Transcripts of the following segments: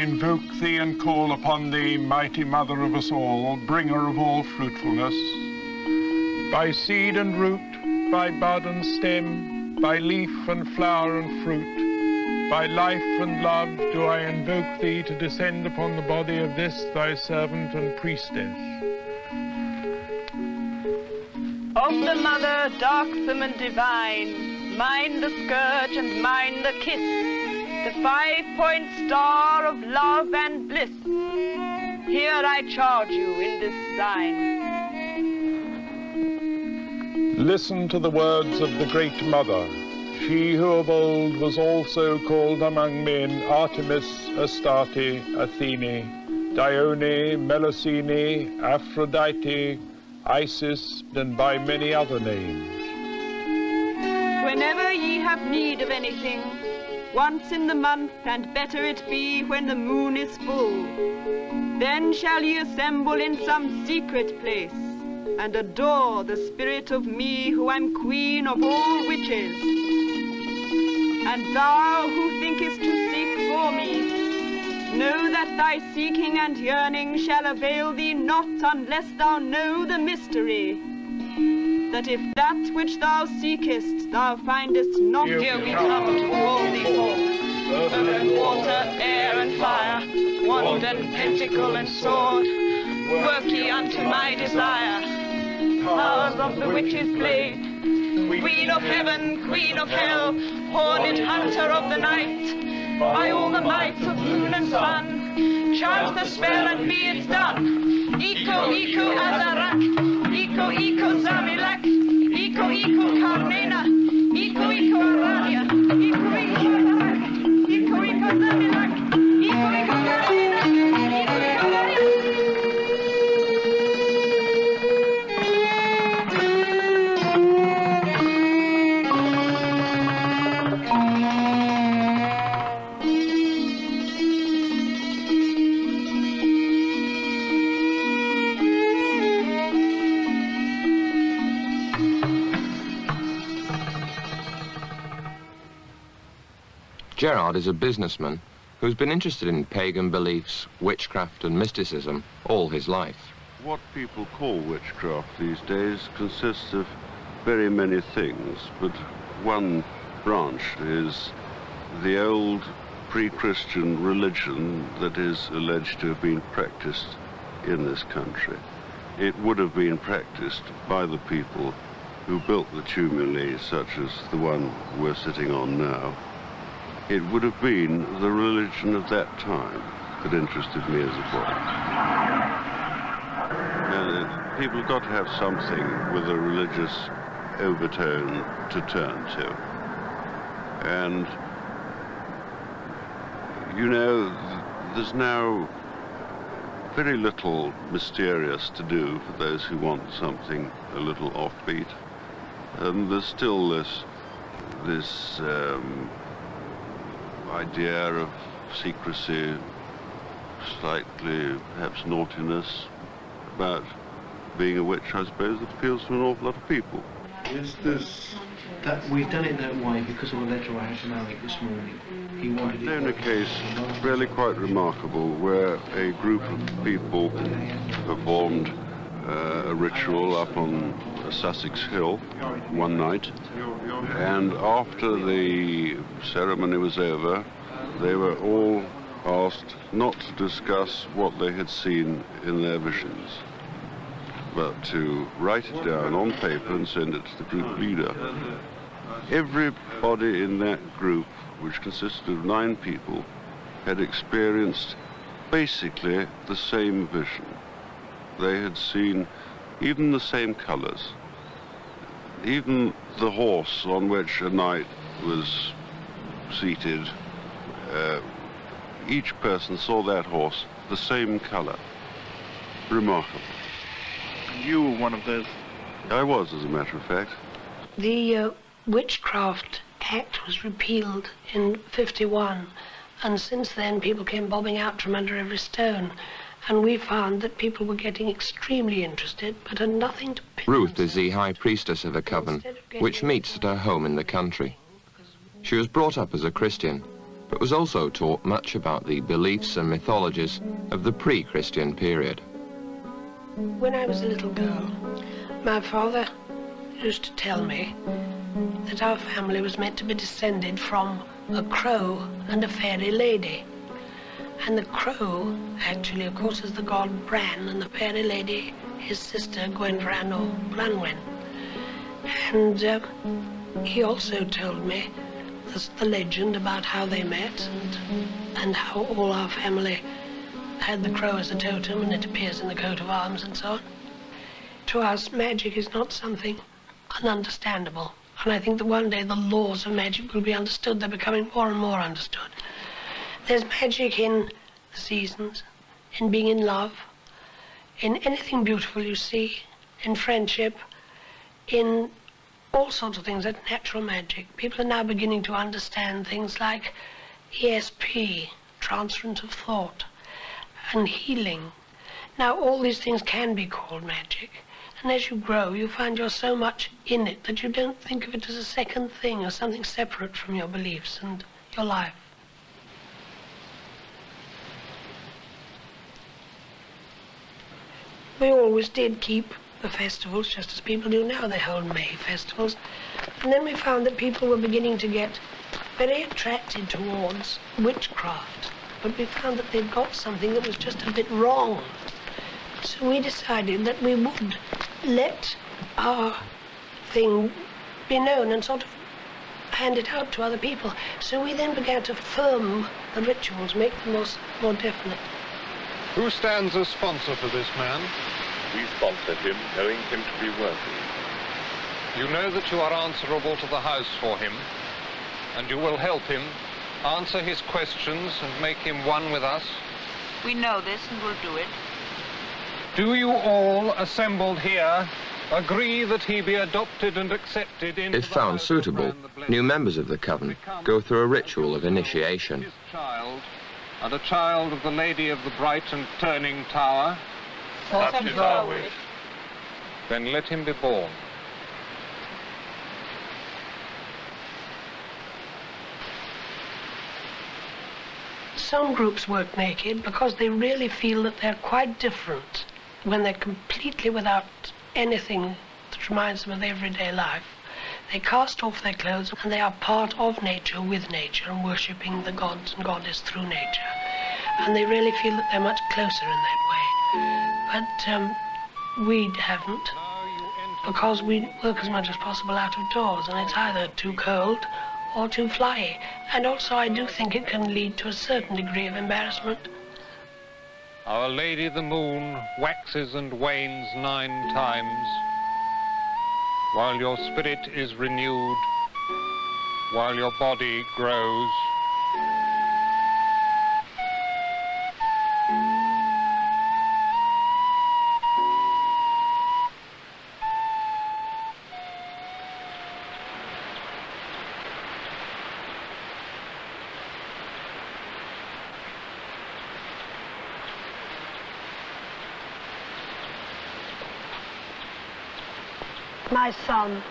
invoke thee and call upon thee, mighty mother of us all, bringer of all fruitfulness. By seed and root, by bud and stem, by leaf and flower and fruit, by life and love do I invoke thee to descend upon the body of this thy servant and priestess. Of the mother, darksome and divine, mine the scourge and mine the kiss, the 5-point star of love and bliss. Here I charge you in this sign. Listen to the words of the great mother, she who of old was also called among men Artemis, Astarte, Athene, Dione, Melosine, Aphrodite, Isis, and by many other names. Whenever ye have need of anything, once in the month, and better it be when the moon is full, then shall ye assemble in some secret place, and adore the spirit of me who am queen of all witches. And thou who thinkest to seek for me, know that thy seeking and yearning shall avail thee not unless thou know the mystery, that if that which thou seekest thou findest not, here we come to call thee forth. Earth, water, air and fire, wand and pentacle and sword, work ye unto my desire. Powers of the witch's blade, queen of heaven, queen of hell, horned hunter of the night, by all the mights of moon and sun, chant the spell and be it done. Iko, Iko, Azarak, Iko, Iko, Zamilak, Iko, Iko, Karnena, Iko, Iko, Aradia, Iko, Iko, Azarak, Iko, Iko, Zamilak, Iko, Iko, Karnena, Iko, Iko, Aradia. Gerard is a businessman who's been interested in pagan beliefs, witchcraft and mysticism all his life. What people call witchcraft these days consists of very many things, but one branch is the old pre-Christian religion that is alleged to have been practiced in this country. It would have been practiced by the people who built the tumuli, such as the one we're sitting on now. It would have been the religion of that time that interested me as a boy. And people have got to have something with a religious overtone to turn to. And, you know, there's now very little mysterious to do for those who want something a little offbeat. And there's still this idea of secrecy, slightly perhaps naughtiness about being a witch, I suppose, that appeals to an awful lot of people. Is this that we've done it that way because of a letter I had from Alec this morning? He wanted I've known a case really quite remarkable where a group of people performed a ritual up on Sussex Hill one night, and after the ceremony was over, they were all asked not to discuss what they had seen in their visions, but to write it down on paper and send it to the group leader. Everybody in that group, which consisted of 9 people, had experienced basically the same vision. They had seen even the same colors. Even the horse on which a knight was seated, each person saw that horse the same color. Remarkable. You were one of those? I was, as a matter of fact. The Witchcraft Act was repealed in '51, and since then people came bobbing out from under every stone, and we found that people were getting extremely interested but had nothing to pin. Ruth is the high priestess of a coven, which meets at her home in the country. She was brought up as a Christian, but was also taught much about the beliefs and mythologies of the pre-Christian period. When I was a little girl, my father used to tell me that our family was meant to be descended from a crow and a fairy lady. And the crow, actually, of course, is the god Bran, and the fairy lady, his sister, Gwenfran or Glanwen. And he also told me the legend about how they met and how all our family had the crow as a totem, and it appears in the coat of arms and so on. To us, magic is not something ununderstandable. And I think that one day the laws of magic will be understood. They're becoming more and more understood. There's magic in the seasons, in being in love, in anything beautiful you see, in friendship, in all sorts of things. That's natural magic. People are now beginning to understand things like ESP, transference of thought, and healing. Now, all these things can be called magic. And as you grow, you find you're so much in it that you don't think of it as a second thing or something separate from your beliefs and your life. We always did keep the festivals, just as people do now. They hold May festivals. And then we found that people were beginning to get very attracted towards witchcraft. But we found that they'd got something that was just a bit wrong. So we decided that we would let our thing be known and sort of hand it out to other people. So we then began to firm the rituals, make them more definite. Who stands as sponsor for this man? We sponsored him, knowing him to be worthy. You know that you are answerable to the house for him, and you will help him, answer his questions and make him one with us? We know this and will do it. Do you all assembled here agree that he be adopted and accepted into If found suitable, new members of the coven go through a ritual of initiation. His child, and a child of the Lady of the Bright and Turning Tower? That is our wish. Then let him be born. Some groups work naked because they really feel that they're quite different when they're completely without anything that reminds them of everyday life. They cast off their clothes and they are part of nature, with nature, and worshipping the gods and goddess through nature. And they really feel that they're much closer in that way. But we haven't, because we work as much as possible out of doors, and it's either too cold or too flyy. And also I do think it can lead to a certain degree of embarrassment. Our Lady the Moon waxes and wanes 9 times, while your spirit is renewed, while your body grows. My son,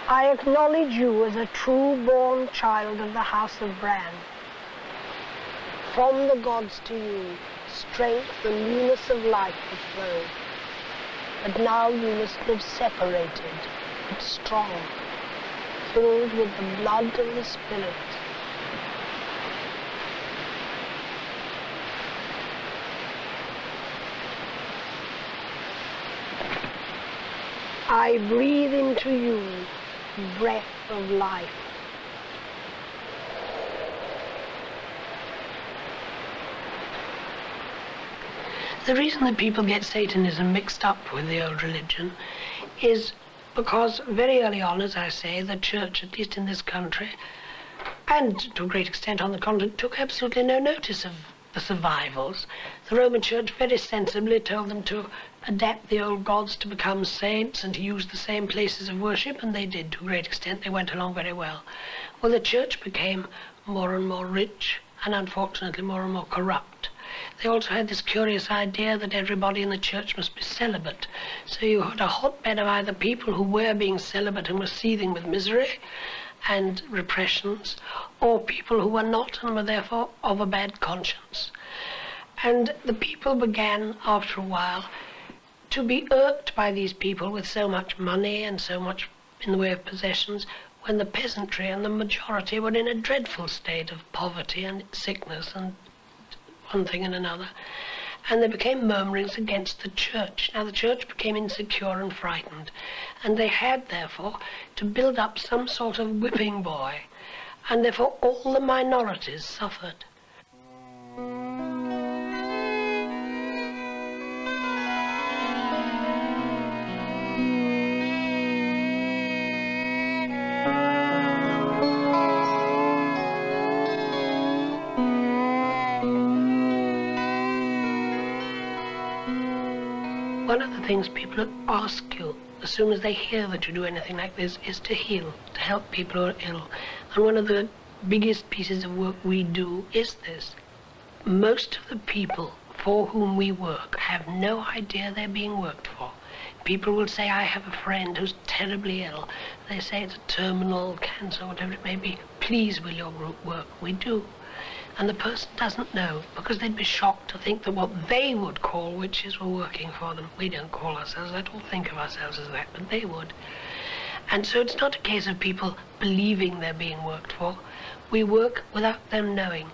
I acknowledge you as a true-born child of the house of Bran. From the gods to you, strength and newness of life have flowed. But now you must live separated, but strong, filled with the blood of the Spirit. I breathe into you breath of life. The reason that people get Satanism mixed up with the old religion is because very early on, as I say, the church, at least in this country, and to a great extent on the continent, took absolutely no notice of the survivals. The Roman Church very sensibly told them to adapt the old gods to become saints and to use the same places of worship, and they did to a great extent. They went along very well. Well, the church became more and more rich and unfortunately more and more corrupt. They also had this curious idea that everybody in the church must be celibate. So you had a hotbed of either people who were being celibate and were seething with misery, and repressions, or people who were not and were therefore of a bad conscience. And the people began, after a while, to be irked by these people with so much money and so much in the way of possessions, when the peasantry and the majority were in a dreadful state of poverty and sickness and one thing and another. And there became murmurings against the church. Now the church became insecure and frightened, and they had, therefore, to build up some sort of whipping boy, and therefore all the minorities suffered. One of the things people ask you as soon as they hear that you do anything like this is to heal, to help people who are ill. And one of the biggest pieces of work we do is this. Most of the people for whom we work have no idea they're being worked for. People will say, I have a friend who's terribly ill. They say it's a terminal cancer, whatever it may be. Please, will your group work? We do. And the person doesn't know, because they'd be shocked to think that what they would call witches were working for them. We don't call ourselves that or think of ourselves as that, but they would. And so it's not a case of people believing they're being worked for. We work without them knowing.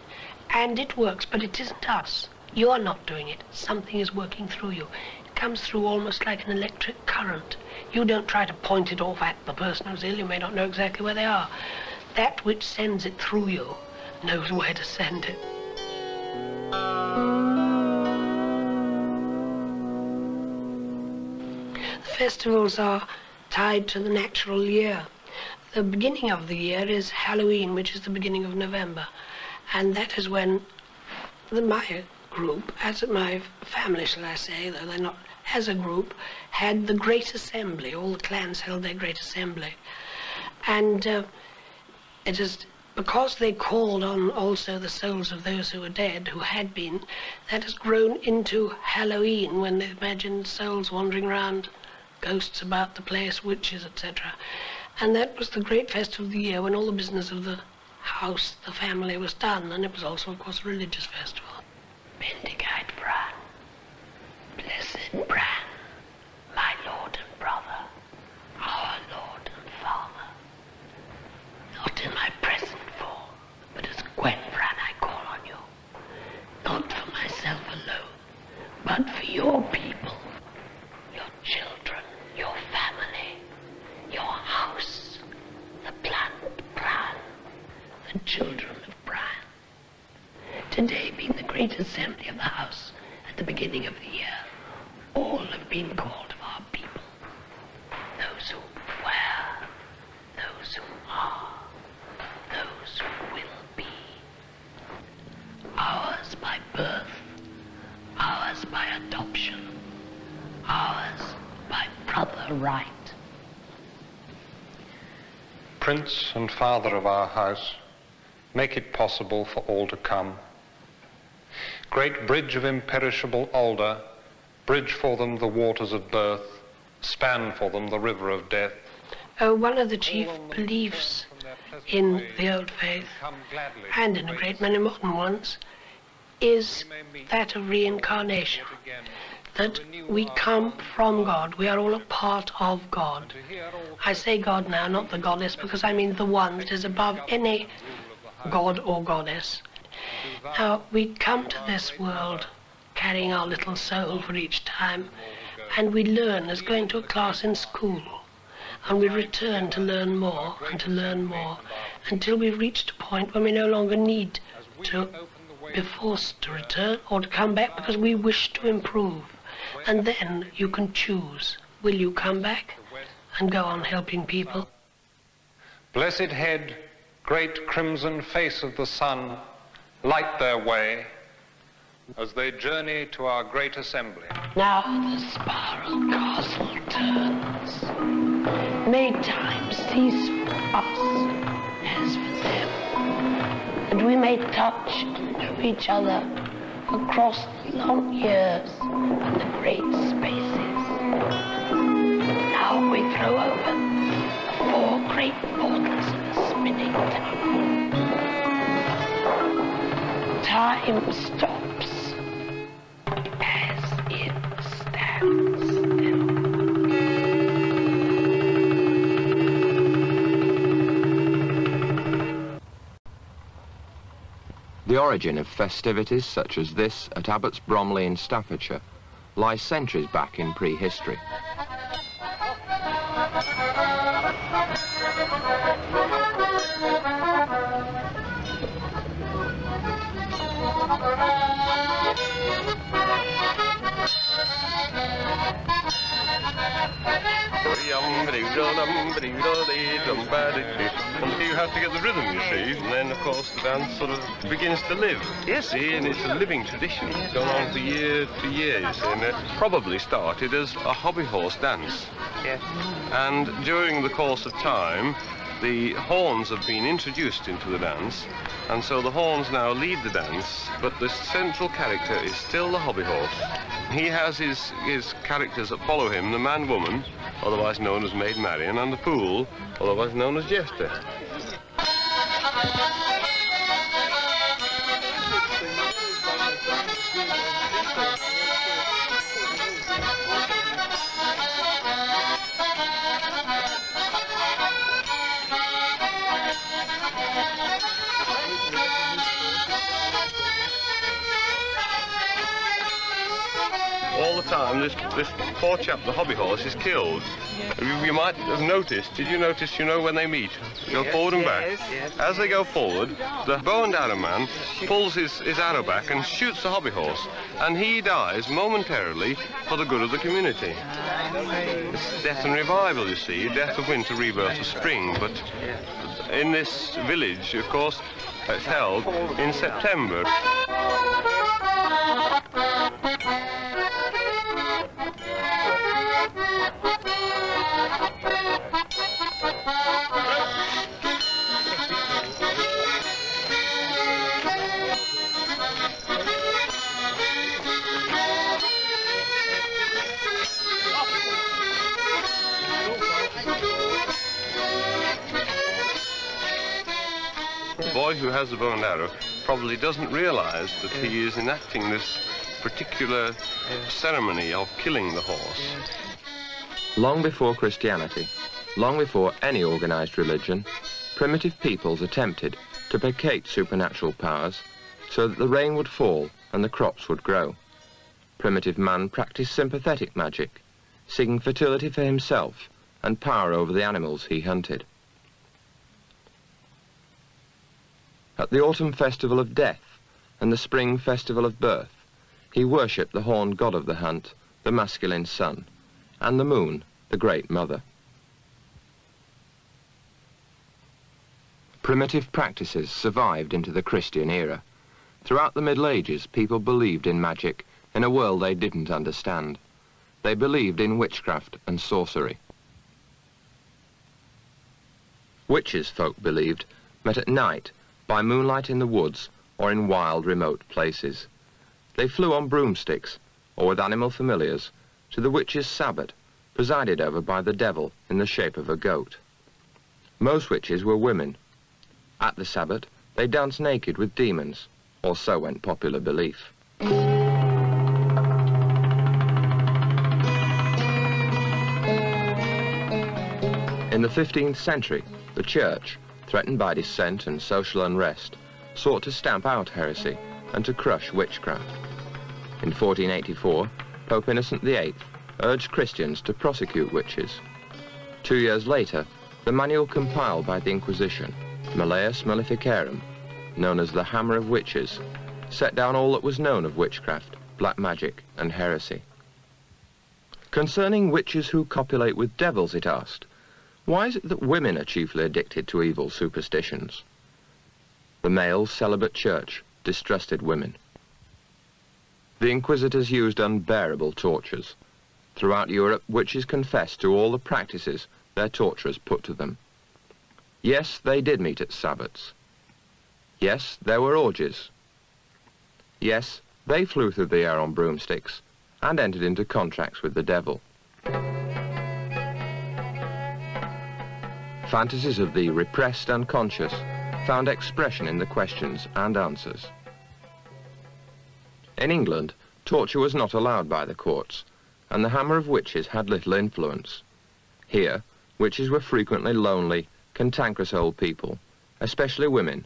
And it works, but it isn't us. You're not doing it. Something is working through you. It comes through almost like an electric current. You don't try to point it off at the person who's ill. You may not know exactly where they are. That which sends it through you knows where to send it. The festivals are tied to the natural year. The beginning of the year is Halloween, which is the beginning of November. And that is when my group, as my family, shall I say, though they're not as a group, had the Great Assembly. All the clans held their Great Assembly. And it is because they called on also the souls of those who were dead, who had been, that has grown into Halloween, when they imagined souls wandering around, ghosts about the place, witches, etc. And that was the great festival of the year, when all the business of the house, the family, was done. And it was also, of course, a religious festival. Bendigite Bran, blessed Bran, my Lord and brother, our Lord and Father, not in my present form, but as Gwen Bran I call on you, not for myself alone, but for your people, your children, your family, your house, the plant Bran, the children of Bran. Today being the great assembly of the house at the beginning of the year, all have been called of our people, those who were, those who are, those who will be. Ours by birth, ours by adoption, ours by brother right. Prince and Father of our house, make it possible for all to come. Great bridge of imperishable alder, bridge for them the waters of birth, span for them the river of death. One of the chief beliefs in the old faith, and in a great many modern ones, is that of reincarnation. That we come from God, we are all a part of God. I say God now, not the goddess, because I mean the one that is above any god or goddess. Now, we come to this world carrying our little soul for each time, and we learn as going to a class in school, and we return to learn more and to learn more, until we've reached a point when we no longer need to be forced to return or to come back because we wish to improve. And then you can choose. Will you come back and go on helping people? Blessed head, great crimson face of the sun, light their way as they journey to our great assembly. Now the spiral castle turns. May time cease for us as for them, and we may touch and know each other across the long years and the great spaces. Now we throw open the 4 great portals of the spin time stops as it stands still. The origin of festivities such as this at Abbots Bromley in Staffordshire lies centuries back in prehistory. You have to get the rhythm, you see, and then, of course, the dance sort of begins to live. Yes. See, and it's a living tradition. It's gone on for year to year, you see, and it probably started as a hobby horse dance. Yes. And during the course of time, the horns have been introduced into the dance, and so the horns now lead the dance, but the central character is still the hobby horse. He has his characters that follow him, the man-woman, otherwise known as Maid Marian, and the fool, otherwise known as Jester. All the time, this poor chap, the hobby horse, is killed. You might have noticed, did you notice, you know, when they meet, go forward and back? Yes. As they go forward, the bow and arrow man pulls his arrow back and shoots the hobby horse, and he dies momentarily for the good of the community. It's death and revival, you see, death of winter, rebirth of spring, but in this village, of course, it's held in September. The boy who has the bow and arrow probably doesn't realize that he is enacting this particular ceremony of killing the horse. Long before Christianity, long before any organized religion, primitive peoples attempted to placate supernatural powers so that the rain would fall and the crops would grow. Primitive man practiced sympathetic magic, seeking fertility for himself and power over the animals he hunted. At the autumn festival of death and the spring festival of birth, he worshipped the horned god of the hunt, the masculine sun, and the moon, the great mother. Primitive practices survived into the Christian era. Throughout the Middle Ages, people believed in magic in a world they didn't understand. They believed in witchcraft and sorcery. Witches, folk believed, met at night, by moonlight in the woods or in wild, remote places. They flew on broomsticks, or with animal familiars, to the witches' sabbat, presided over by the devil in the shape of a goat. Most witches were women. At the sabbat, they danced naked with demons, or so went popular belief. In the 15th century, the Church, threatened by dissent and social unrest, sought to stamp out heresy and to crush witchcraft. In 1484, Pope Innocent VIII urged Christians to prosecute witches. 2 years later, the manual compiled by the Inquisition, Malleus Maleficarum, known as the Hammer of Witches, set down all that was known of witchcraft, black magic, and heresy. Concerning witches who copulate with devils, it asked, why is it that women are chiefly addicted to evil superstitions? The male celibate church distrusted women. The inquisitors used unbearable tortures. Throughout Europe, witches confessed to all the practices their torturers put to them. Yes, they did meet at sabbats. Yes, there were orgies. Yes, they flew through the air on broomsticks and entered into contracts with the devil. Fantasies of the repressed unconscious found expression in the questions and answers. In England, torture was not allowed by the courts, and the hammer of witches had little influence. Here, witches were frequently lonely, cantankerous old people, especially women,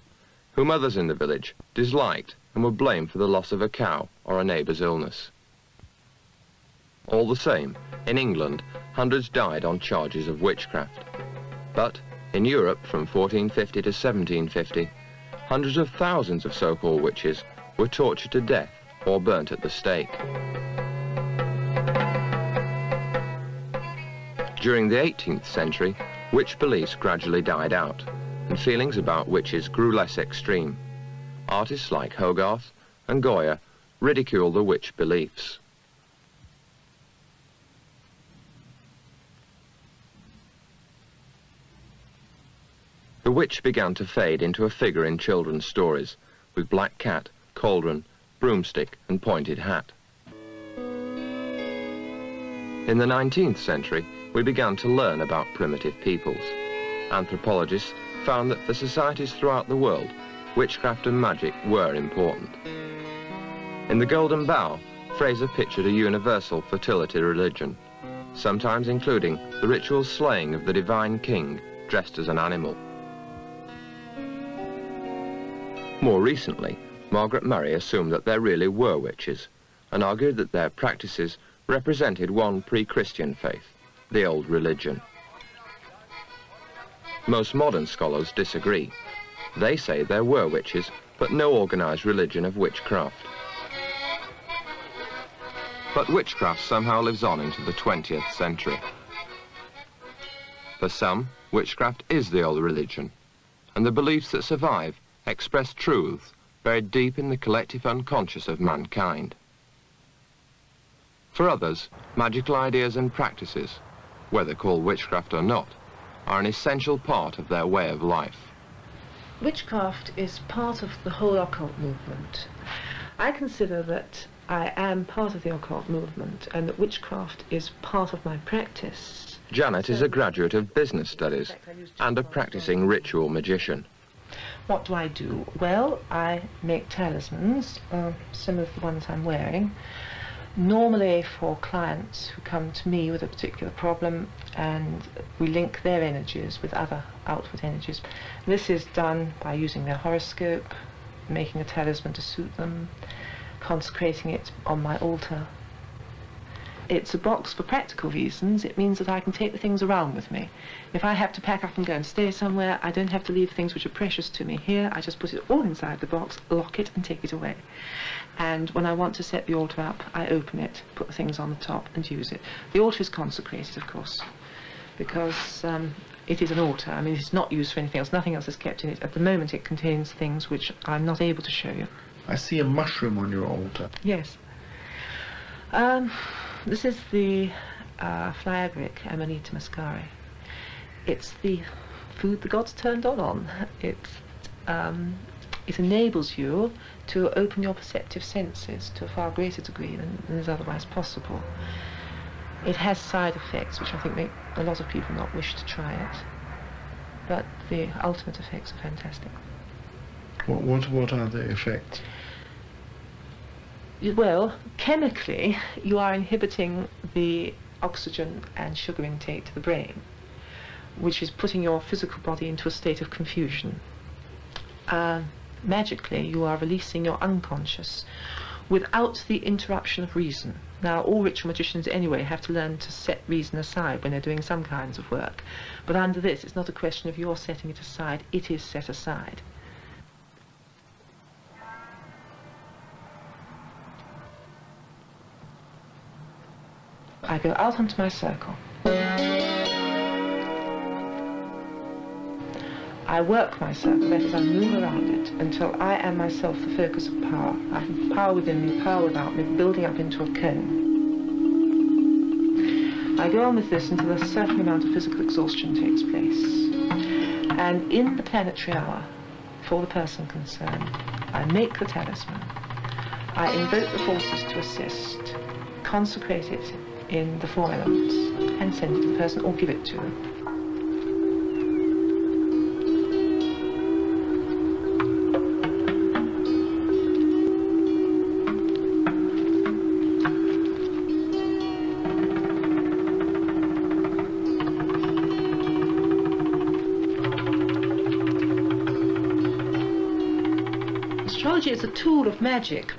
whom others in the village disliked and were blamed for the loss of a cow or a neighbour's illness. All the same, in England, hundreds died on charges of witchcraft. But in Europe from 1450 to 1750, hundreds of thousands of so-called witches were tortured to death or burnt at the stake. During the 18th century, witch beliefs gradually died out, and feelings about witches grew less extreme. Artists like Hogarth and Goya ridiculed the witch beliefs. The witch began to fade into a figure in children's stories, with black cat, cauldron, broomstick and pointed hat. In the 19th century, we began to learn about primitive peoples. Anthropologists found that for societies throughout the world, witchcraft and magic were important. In The Golden Bough, Fraser pictured a universal fertility religion, sometimes including the ritual slaying of the divine king dressed as an animal. More recently, Margaret Murray assumed that there really were witches and argued that their practices represented one pre-Christian faith, the old religion. Most modern scholars disagree. They say there were witches, but no organised religion of witchcraft. But witchcraft somehow lives on into the 20th century. For some, witchcraft is the old religion, and the beliefs that survive express truths buried deep in the collective unconscious of mankind. For others, magical ideas and practices, whether called witchcraft or not, are an essential part of their way of life. Witchcraft is part of the whole occult movement. I consider that I am part of the occult movement and that witchcraft is part of my practice. Janet is a graduate of business studies and a practicing ritual magician. What do I do? Well, I make talismans, similar to the ones I'm wearing, normally for clients who come to me with a particular problem, and we link their energies with other outward energies. This is done by using their horoscope, making a talisman to suit them, consecrating it on my altar. It's a box for practical reasons. It means that I can take the things around with me. If I have to pack up and go and stay somewhere, I don't have to leave things which are precious to me here. I just put it all inside the box, lock it and take it away. And when I want to set the altar up, I open it, put the things on the top and use it. The altar is consecrated, of course, because it is an altar. I mean, it's not used for anything else. Nothing else is kept in it. At the moment, it contains things which I'm not able to show you. I see a mushroom on your altar. Yes. This is the fly agaric, Amanita muscari. It's the food the gods turned on. It enables you to open your perceptive senses to a far greater degree than is otherwise possible. It has side effects which I think make a lot of people not wish to try it, but the ultimate effects are fantastic. What are the effects? Well, chemically, you are inhibiting the oxygen and sugar intake to the brain, which is putting your physical body into a state of confusion. Magically, you are releasing your unconscious without the interruption of reason. Now, all ritual magicians anyway have to learn to set reason aside when they're doing some kinds of work. But under this, it's not a question of your setting it aside, it is set aside. I go out onto my circle. I work my circle, that is, I move around it until I am myself the focus of power. I have power within me, power without me, building up into a cone. I go on with this until a certain amount of physical exhaustion takes place. And in the planetary hour, for the person concerned, I make the talisman. I invoke the forces to assist, consecrate it in the 4 elements, and send it to the person or give it to them. astrology is a tool of magic.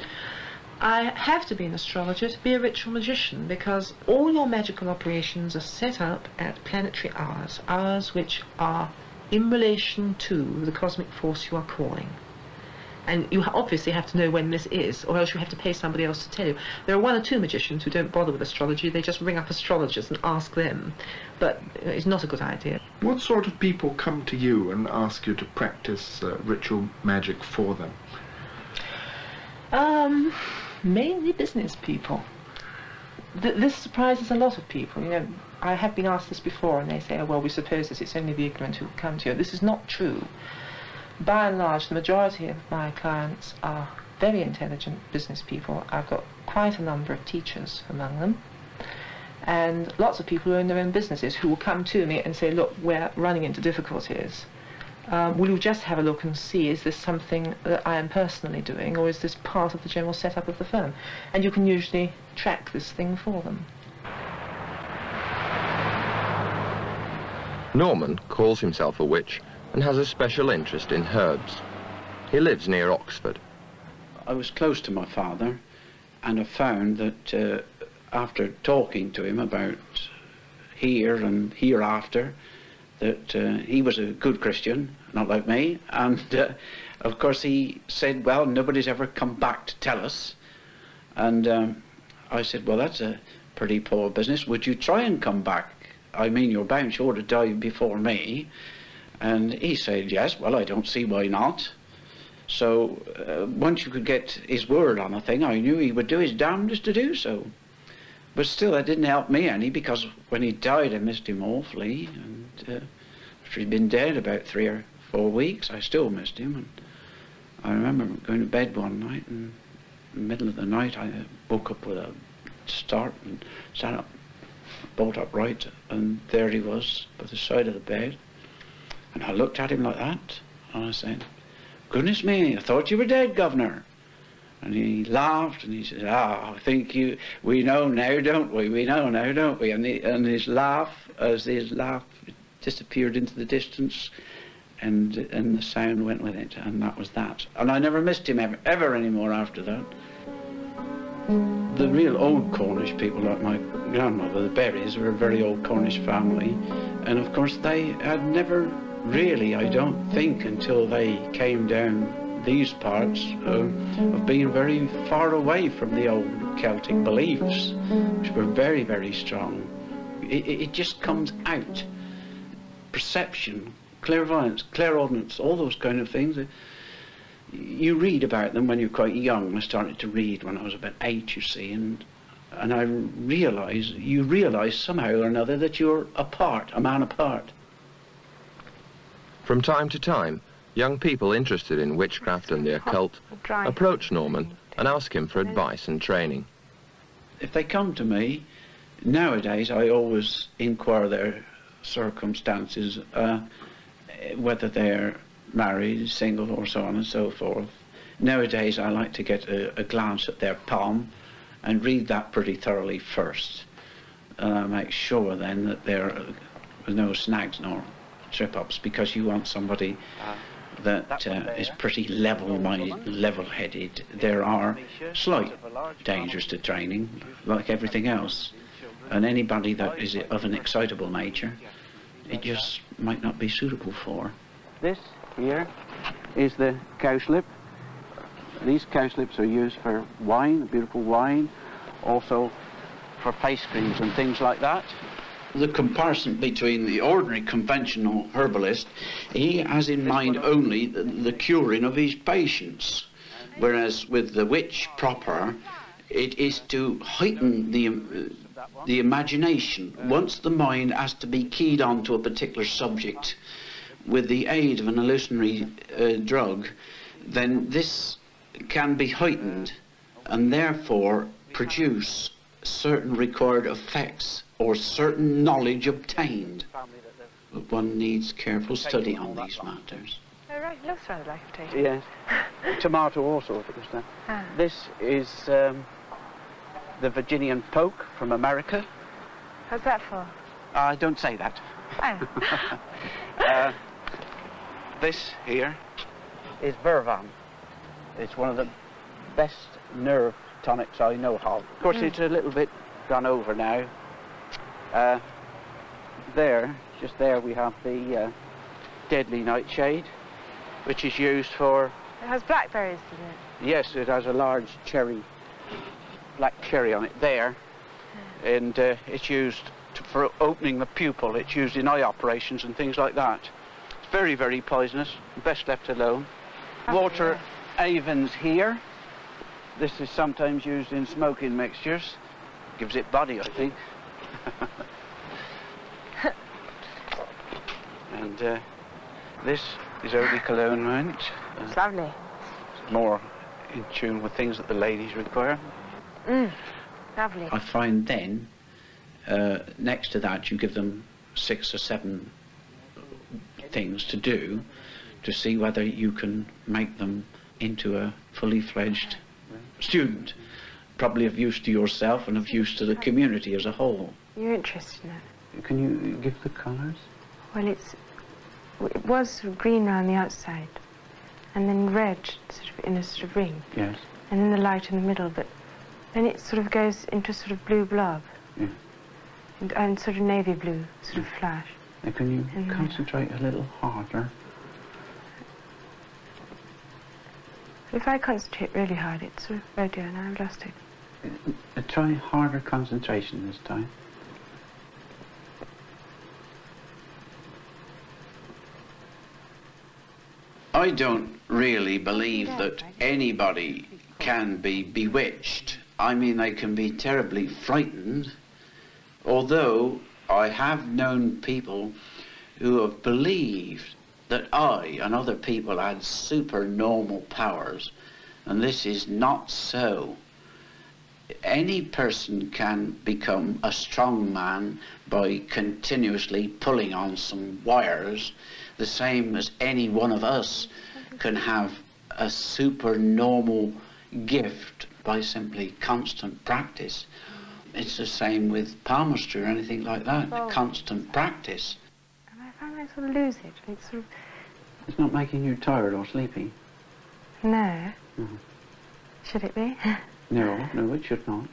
I have to be an astrologer to be a ritual magician, because all your magical operations are set up at planetary hours, hours which are in relation to the cosmic force you are calling. And you obviously have to know when this is, or else you have to pay somebody else to tell you. There are one or two magicians who don't bother with astrology, they just ring up astrologers and ask them. But it's not a good idea. What sort of people come to you and ask you to practice ritual magic for them? Mainly business people. This surprises a lot of people. You know, I have been asked this before, and they say, oh, well, we suppose that it's only the ignorant who come to you. This is not true. By and large, the majority of my clients are very intelligent business people. I've got quite a number of teachers among them, and lots of people who own their own businesses who will come to me and say, look, we're running into difficulties. Will you just have a look and see, is this something that I am personally doing, or is this part of the general setup of the firm? And you can usually track this thing for them. Norman calls himself a witch and has a special interest in herbs. He lives near Oxford. I was close to my father, and I found that after talking to him about here and hereafter, that he was a good Christian, not like me, and of course he said, well, nobody's ever come back to tell us. And I said, well, that's a pretty poor business. Would you try and come back? I mean, you're bound sure to die before me. And he said, yes, well, I don't see why not. So once you could get his word on a thing, I knew he would do his damnedest to do so. But still, that didn't help me any, because when he died, I missed him awfully. And after he'd been dead about 3 or 4 weeks, I still missed him. And I remember going to bed one night, and in the middle of the night, I woke up with a start and sat up, bolt upright, and there he was by the side of the bed. And I looked at him like that, and I said, goodness me, I thought you were dead, Governor. And he laughed, and he said, I think we know now, don't we? We know now, don't we? And his laugh, as his laugh disappeared into the distance, and the sound went with it, and that was that. And I never missed him ever anymore after that. The real old Cornish people, like my grandmother, the Berries, were a very old Cornish family, and of course they had never really, I don't think, until they came down these parts, of being very far away from the old Celtic beliefs, which were very, very strong. It just comes out. Perception, clairvoyance, clairaudence, all those kind of things. You read about them when you're quite young. I started to read when I was about 8, you see, and I realised, you realise somehow or another that you're apart, a man apart. From time to time, young people interested in witchcraft and the occult approach Norman and ask him for advice and training. If they come to me, nowadays I always inquire their circumstances, whether they're married, single, or so on and so forth. Nowadays I like to get a glance at their palm and read that pretty thoroughly first. Make sure then that there are no snags nor trip-ups, because you want somebody that is pretty level-minded, level-headed. There are slight dangers to training, like everything else, and anybody that is of an excitable nature, it just might not be suitable for. This here is the cowslip. These cowslips are used for wine, beautiful wine, also for face creams and things like that. The comparison between the ordinary conventional herbalist, he has in mind only the curing of his patients, whereas with the witch proper, it is to heighten the imagination. Once the mind has to be keyed on to a particular subject with the aid of an hallucinatory drug, then this can be heightened and therefore produce certain required effects or certain knowledge obtained. But one needs careful study on these matters. Oh, right, it looks rather like a potato. Yes. Tomato also, it was that. Ah. This is the Virginian poke from America. How's that for? Don't say that. Oh. This here is vervan. It's one of the best nerve tonics I know of. Of course, it's a little bit gone over now. Just there, we have the deadly nightshade, which is used for... It has blackberries, doesn't it? Yes, it has a large cherry, black cherry on it there. And it's used for opening the pupil. It's used in eye operations and things like that. It's very, very poisonous. Best left alone. Water Avens here. This is sometimes used in smoking mixtures. Gives it body, I think. And this is eau de cologne, right? It's lovely. It's more in tune with things that the ladies require. Lovely. I find then, next to that, you give them 6 or 7 things to do to see whether you can make them into a fully fledged student, probably of use to yourself and of use to the community as a whole. You're interested in it? Can you give the colours? Well, it was sort of green around the outside, and then red sort of in a sort of ring. Yes. And then the light in the middle, but then it sort of goes into sort of blue blob. Yeah. And sort of navy blue, sort of flash. Now can you concentrate a little harder? If I concentrate really hard, it's sort of, oh dear, now I've lost it. Try harder concentration this time. I don't really believe that anybody can be bewitched. I mean, they can be terribly frightened, although I have known people who have believed that I and other people had supernormal powers, and this is not so. Any person can become a strong man by continuously pulling on some wires, the same as any one of us can have a supernormal gift by simply constant practice. It's the same with palmistry or anything like that, constant practice. And I find I sort of lose it. It's sort of... It's not making you tired or sleepy? No. Should it be? No, it should not.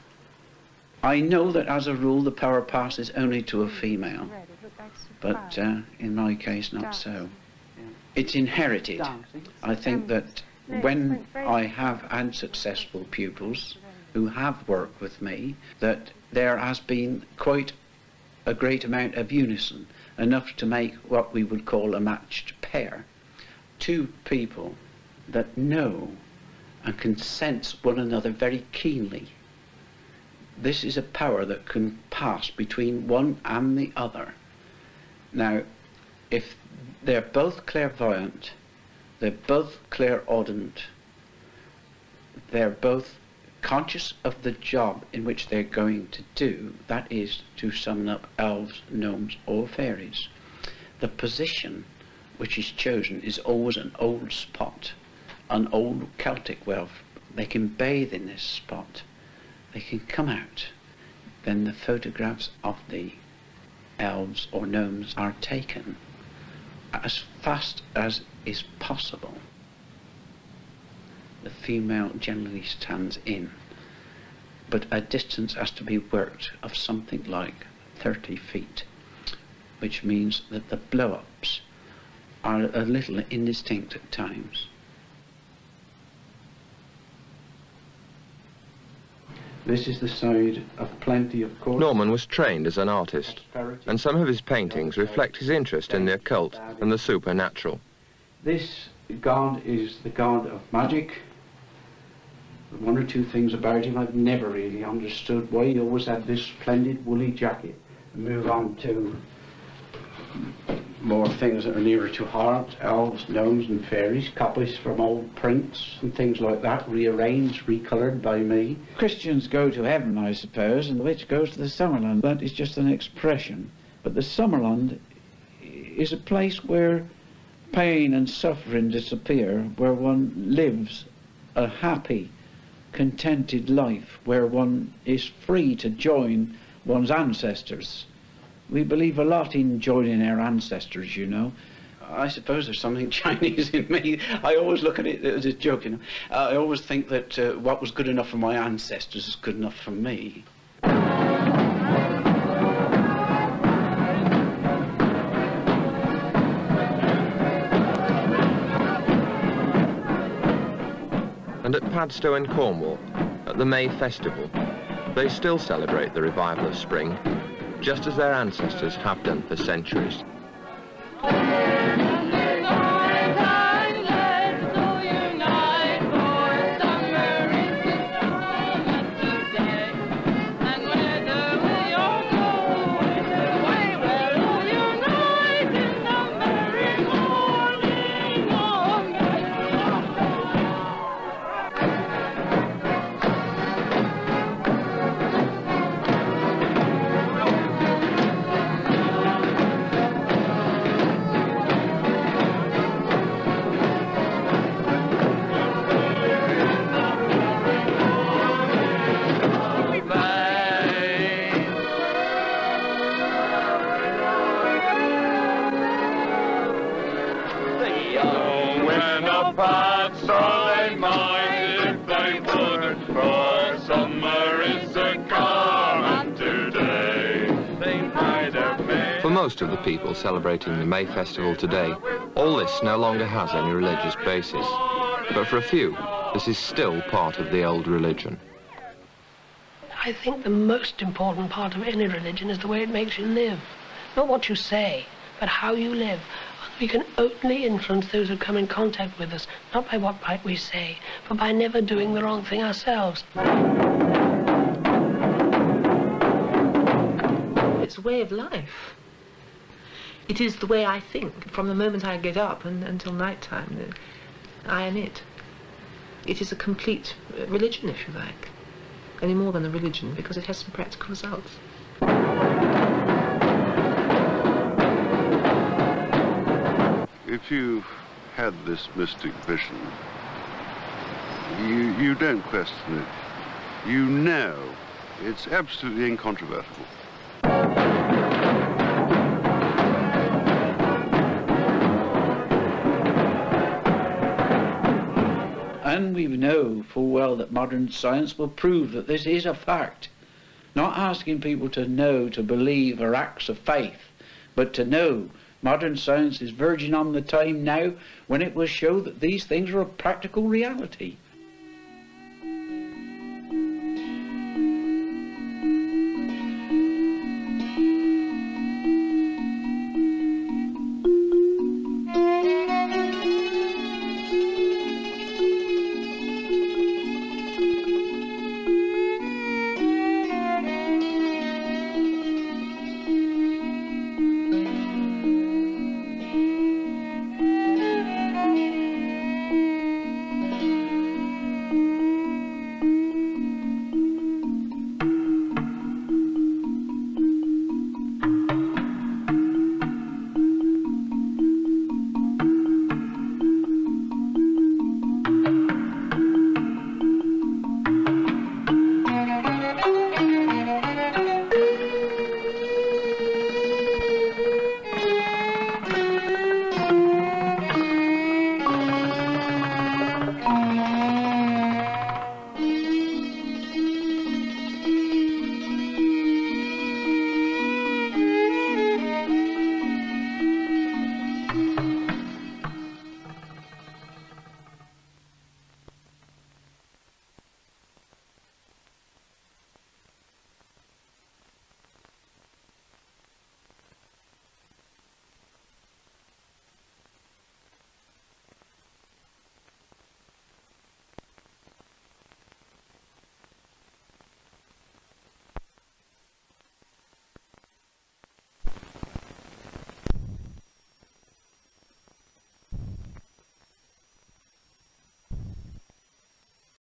I know that as a rule the power passes only to a female, but in my case not so. It's inherited. I think that when I have had successful pupils who have worked with me, that there has been quite a great amount of unison, enough to make what we would call a matched pair. 2 people that know and can sense one another very keenly. This is a power that can pass between one and the other. Now, if they're both clairvoyant, they're both clairaudient, they're both conscious of the job in which they're going to do, that is, to summon up elves, gnomes, or fairies. The position which is chosen is always an old spot, an old Celtic well. They can bathe in this spot. They can come out. Then the photographs of the elves or gnomes are taken as fast as is possible. The female generally stands in, but a distance has to be worked of something like 30 feet, which means that the blow-ups are a little indistinct at times. This is the side of plenty of course. Norman was trained as an artist, and some of his paintings reflect his interest in the occult and the supernatural. This god is the god of magic. 1 or 2 things about him I've never really understood. Why he always had this splendid woolly jacket. Move on to more things that are nearer to heart. Elves, gnomes and fairies, copies from old prints and things like that, rearranged, recoloured by me. Christians go to heaven, I suppose, and the witch goes to the Summerland. That is just an expression. But the Summerland is a place where pain and suffering disappear, where one lives a happy, contented life, where one is free to join one's ancestors. We believe a lot in joining our ancestors, you know. I suppose there's something Chinese in me. I always look at it as a joke, you know. I always think that what was good enough for my ancestors is good enough for me. And at Padstow in Cornwall, at the May Festival, they still celebrate the revival of spring, just as their ancestors have done for centuries. For most of the people celebrating the May Festival today, all this no longer has any religious basis. But for a few, this is still part of the old religion. I think the most important part of any religion is the way it makes you live. Not what you say, but how you live. We can only influence those who come in contact with us, not by what might we say, but by never doing the wrong thing ourselves. It's a way of life. It is the way I think from the moment I get up until night time. I am it. It is a complete religion, if you like. Any more than a religion, because it has some practical results. If you've had this mystic vision, you don't question it. You know it's absolutely incontrovertible. And we know full well that modern science will prove that this is a fact. Not asking people to know, to believe, or acts of faith, but to know. Modern science is verging on the time now when it will show that these things are a practical reality.